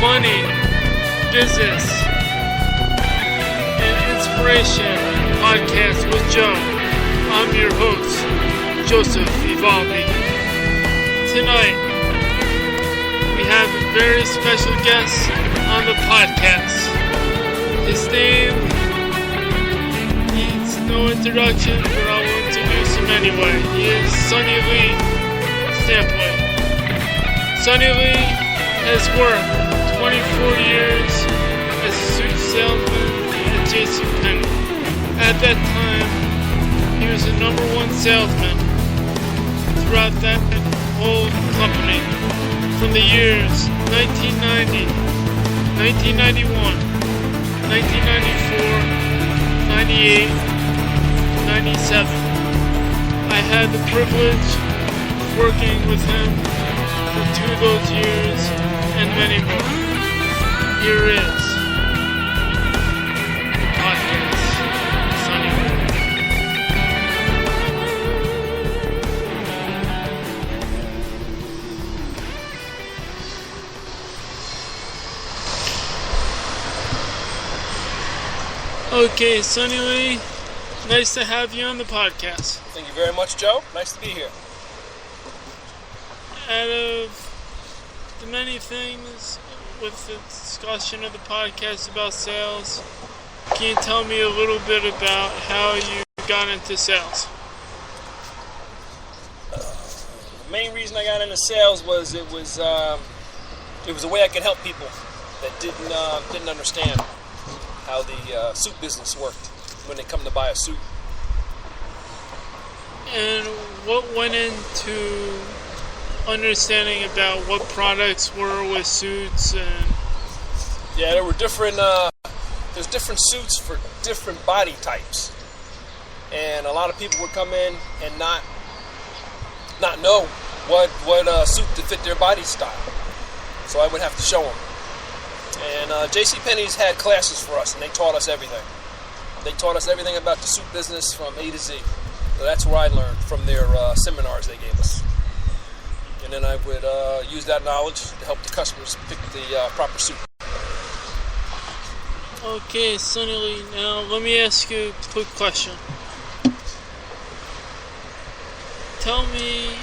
funny, business, and inspiration podcast with Joe. I'm your host, Joseph Vivaldi. Tonight, we have a very special guest on the podcast. His name needs no introduction, but I will introduce him anyway. He is Sonny Lee Stampley. Sonny Lee has worked 24 years as a suit salesman at JCPenney. At that time, he was the #1 salesman throughout that whole company from the years 1990, 1991, 1994, 98, 97. I had the privilege of working with him for 2 of those years and many more. Here is the podcast, Sonny Lee. Okay, Sonny Lee, nice to have you on the podcast. Thank you very much, Joe. Nice to be here. Out of the many things with the discussion of the podcast about sales, can you tell me a little bit about how you got into sales? The main reason I got into sales was it was a way I could help people that didn't understand how the suit business worked when they come to buy a suit. And what went into understanding about what products were with suits? And yeah, there were different there's different suits for different body types, and a lot of people would come in and not know what suit to fit their body style, so I would have to show them. And JCPenney's had classes for us, and they taught us everything. They taught us everything about the suit business from A to Z. So that's where I learned from their seminars they gave us. And then I would use that knowledge to help the customers pick the proper suit. Okay, Sonny Lee, now let me ask you a quick question. Tell me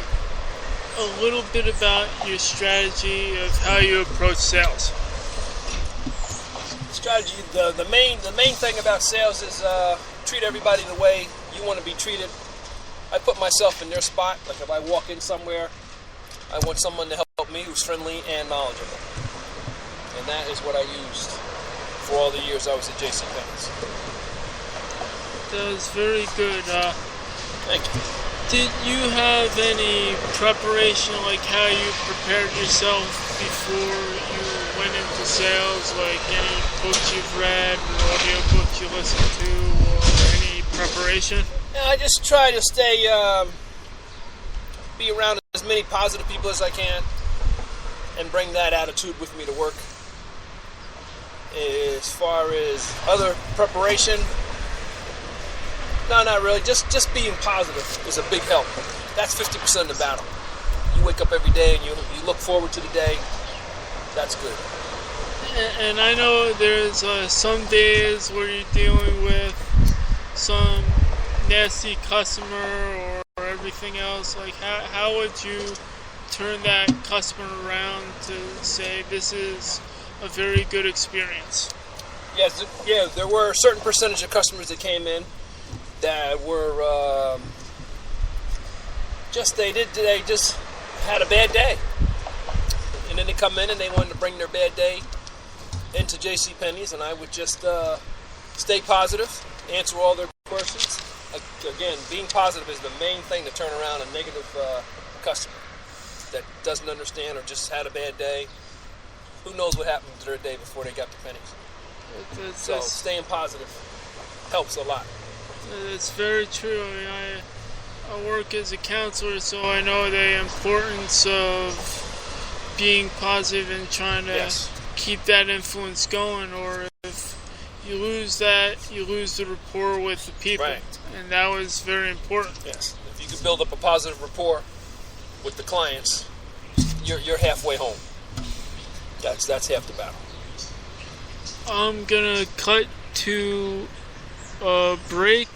a little bit about your strategy of how you approach sales. Strategy, the main thing about sales is treat everybody the way you want to be treated. I put myself in their spot. Like if I walk in somewhere, I want someone to help me who's friendly and knowledgeable. And that is what I used for all the years I was at JCPenney's. That was very good. Thank you. Did you have any preparation, like how you prepared yourself before you went into sales, like any books you've read or audio books you listened to, or any preparation? Yeah, I just try to be around as many positive people as I can and bring that attitude with me to work. As far as other preparation, no, not really. Just being positive is a big help. That's 50% of the battle. You wake up every day and you look forward to the day. That's good. And I know there's some days where you're dealing with some nasty customer or everything else. Like how would you turn that customer around to say this is a very good experience? Yes, yeah, there were a certain percentage of customers that came in that were they just had a bad day, and then they come in and they wanted to bring their bad day into JCPenney's, and I would just stay positive, answer all their questions. Again, being positive is the main thing to turn around a negative customer that doesn't understand or just had a bad day. Who knows what happened to their day before they got to Penny's? So staying positive helps a lot. It's very true. I mean, I work as a counselor, so I know the importance of being positive and trying to keep that influence going, or if you lose that, you lose the rapport with the people. Right. And that was very important. Yes. If you can build up a positive rapport with the clients, you're halfway home. That's half the battle. I'm gonna cut to a break,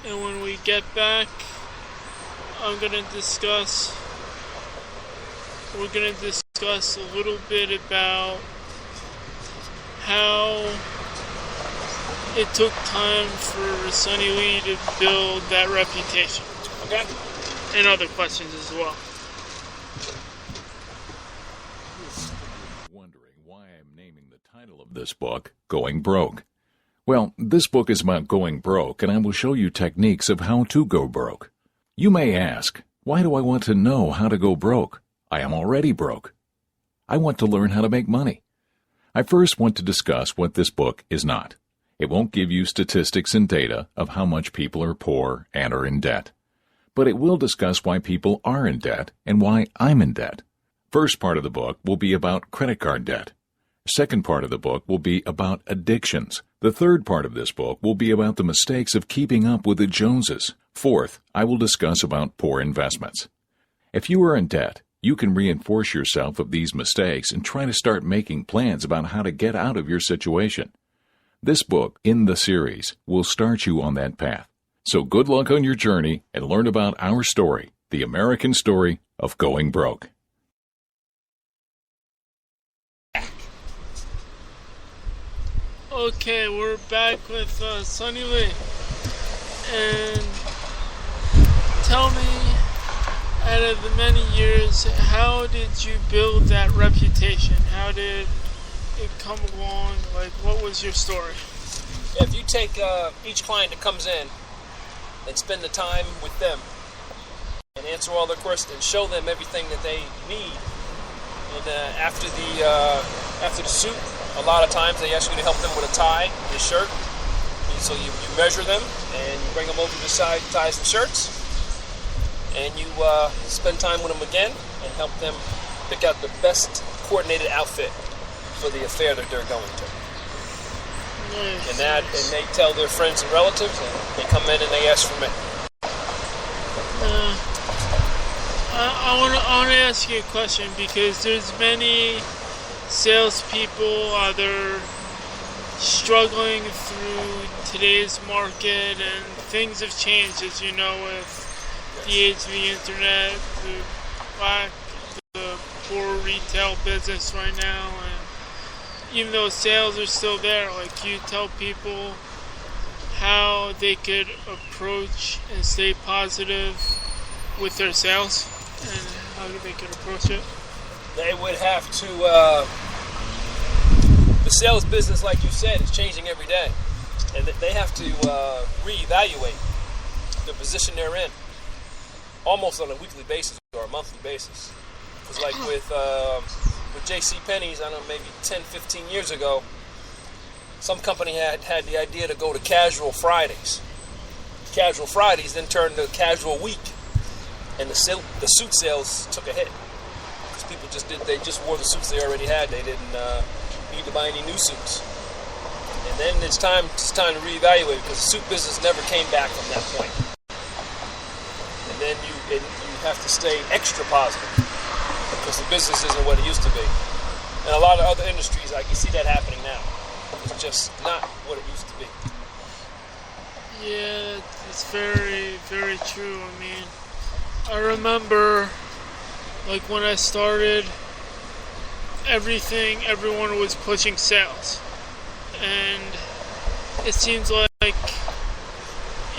and when we get back, we're gonna discuss a little bit about how it took time for Sonny Lee to build that reputation. Okay? And other questions as well. Wondering why I'm naming the title of this book, Going Broke. Well, this book is about going broke, and I will show you techniques of how to go broke. You may ask, why do I want to know how to go broke? I am already broke. I want to learn how to make money. I first want to discuss what this book is not. It won't give you statistics and data of how much people are poor and are in debt. But it will discuss why people are in debt and why I'm in debt. First part of the book will be about credit card debt. Second part of the book will be about addictions. The third part of this book will be about the mistakes of keeping up with the Joneses. Fourth, I will discuss about poor investments. If you are in debt, you can reinforce yourself of these mistakes and try to start making plans about how to get out of your situation. This book, in the series, will start you on that path. So good luck on your journey and learn about our story, the American story of going broke. Okay, we're back with Sonny Lee. And tell me, out of the many years, how did you build that reputation? How did it come along? Like, what was your story? If you take each client that comes in and spend the time with them and answer all their questions, show them everything that they need, and after the suit, a lot of times they ask you to help them with a tie and a shirt. And so you measure them and you bring them over to the side ties and shirts, and you spend time with them again and help them pick out the best coordinated outfit for the affair that they're going to. Nice, And they tell their friends and relatives, and they come in and they ask for me. I want to ask you a question, because there's many salespeople either struggling through today's market, and things have changed, as you know, with the age of the internet, the poor retail business right now, and even though sales are still there, like, you tell people how they could approach and stay positive with their sales and how they could approach it. They would have to, the sales business, like you said, is changing every day. And they have to reevaluate the position they're in almost on a weekly basis or a monthly basis. Because like with JCPenney's, I don't know, maybe 10, 15 years ago, some company had the idea to go to casual Fridays. Casual Fridays then turned to casual week. And the suit sales took a hit. People they just wore the suits they already had. They didn't need to buy any new suits. And then it's time to reevaluate, because the suit business never came back from that point. And then you have to stay extra positive, because the business isn't what it used to be. And a lot of other industries, I can see that happening now. It's just not what it used to be. Yeah, it's very, very true. I mean, I remember, like, when I started, everyone was pushing sales. And it seems like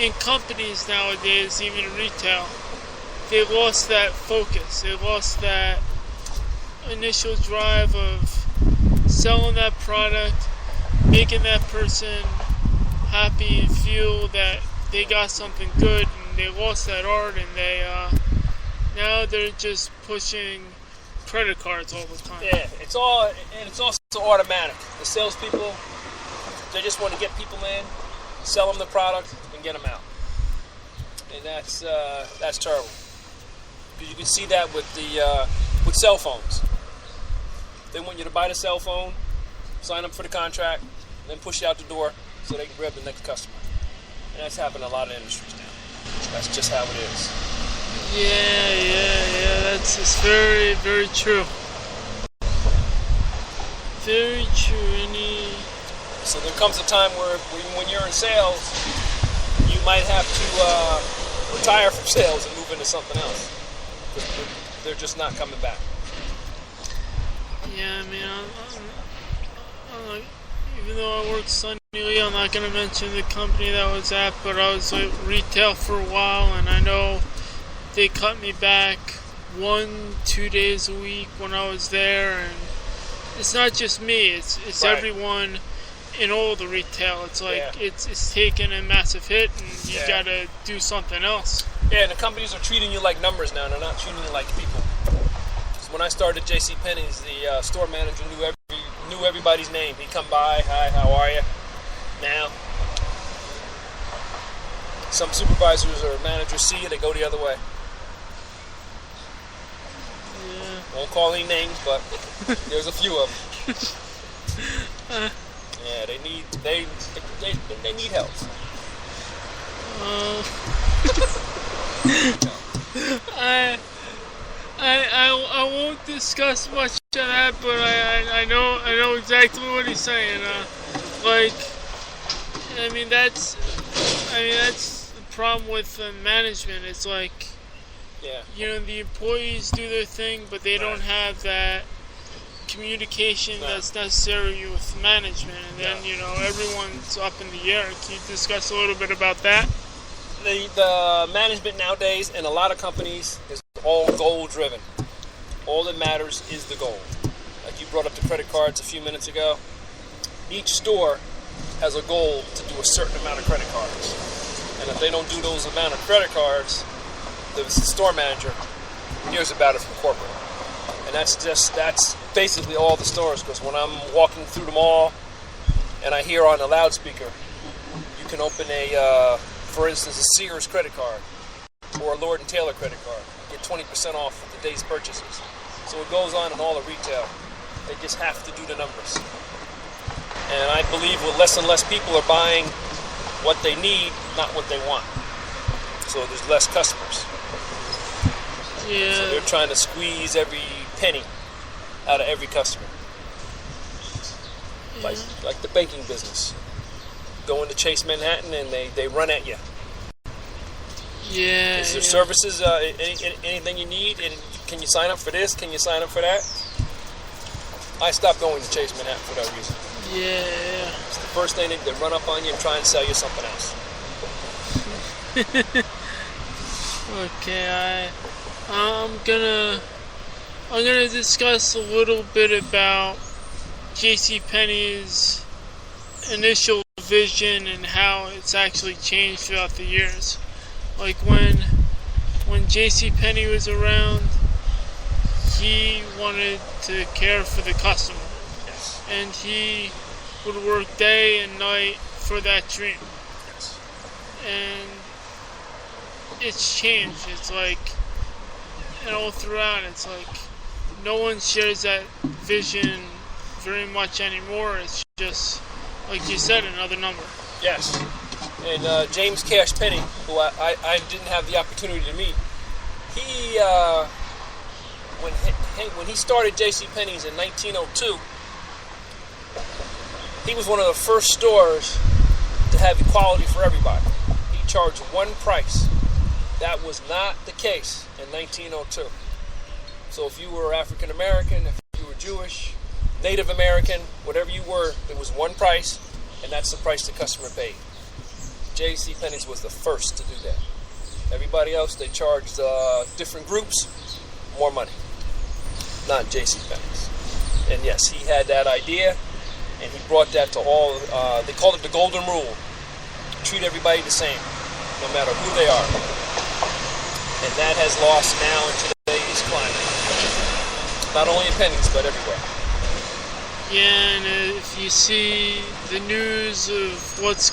in companies nowadays, even in retail, they lost that focus. They lost that initial drive of selling that product, making that person happy and feel that they got something good, and they lost that art, and now they're just pushing credit cards all the time. Yeah, it's also automatic. The salespeople, they just want to get people in, sell them the product, and get them out. And that's terrible. Because you can see that with cell phones. They want you to buy the cell phone, sign up for the contract, and then push you out the door so they can grab the next customer. And that's happening in a lot of industries now. That's just how it is. Yeah, that's very, very true. Very true. So there comes a time where when you're in sales, you might have to retire from sales and move into something else. They're just not coming back. Yeah, I mean, even though I worked Sonny Lee, I'm not going to mention the company that I was at, but I was like retail for a while, and I know they cut me back 1-2 days a week when I was there, and it's not just me, it's Right. everyone in all the retail. It's like, Yeah. it's taking a massive hit, and you Yeah. got to do something else. Yeah, and the companies are treating you like numbers now. They're not treating you like people. 'Cause when I started JCPenney's, the store manager knew everybody's name. He'd come by, hi, how are you? Now, some supervisors or managers see you, they go the other way. Yeah. Won't call any names, but there's a few of them. Yeah, they need help. I won't discuss much of that, but I know exactly what he's saying. That's the problem with management. It's like, Yeah. the employees do their thing, but they don't have that communication that's necessary with management, and then everyone's up in the air. Can you discuss a little bit about that? The management nowadays in a lot of companies is all goal driven. All that matters is the goal. Like you brought up the credit cards a few minutes ago. Each store has a goal to do a certain amount of credit cards. And if they don't do those amount of credit cards, the store manager hears about it from corporate. And that's basically all the stores, because when I'm walking through the mall and I hear on the loudspeaker, you can open for instance, a Sears credit card or a Lord & Taylor credit card. Get 20% off of the day's purchases. So it goes on in all the retail. They just have to do the numbers. And I believe with less and less people are buying what they need, not what they want. So there's less customers. Yeah. So they're trying to squeeze every penny out of every customer. Like the banking business. Go into Chase Manhattan and they run at you. Yeah. Is there services, anything you need? And can you sign up for this? Can you sign up for that? I stopped going to Chase Manhattan for that reason. Yeah. It's the first thing they run up on you and try and sell you something else. Okay, I'm gonna discuss a little bit about JCPenney's initial vision and how it's actually changed throughout the years. Like when JCPenney was around, he wanted to care for the customer. Yes. And he would work day and night for that dream. Yes. And it's changed. It's like, and all throughout, it's like no one shares that vision very much anymore. It's just, like you said, another number. Yes. And James Cash Penny, who I didn't have the opportunity to meet, he when he started JCPenney's in 1902, he was one of the first stores to have equality for everybody. He charged one price. That was not the case in 1902. So if you were African American, if you were Jewish, Native American, whatever you were, there was one price, and that's the price the customer paid. JCPenney's was the first to do that. Everybody else, they charged different groups more money. Not JCPenney's. And yes, he had that idea, and he brought that to all, they called it the golden rule. Treat everybody the same, no matter who they are. And that has lost now in today's climate. Not only in Penny's, but everywhere. Yeah, and if you see the news of what's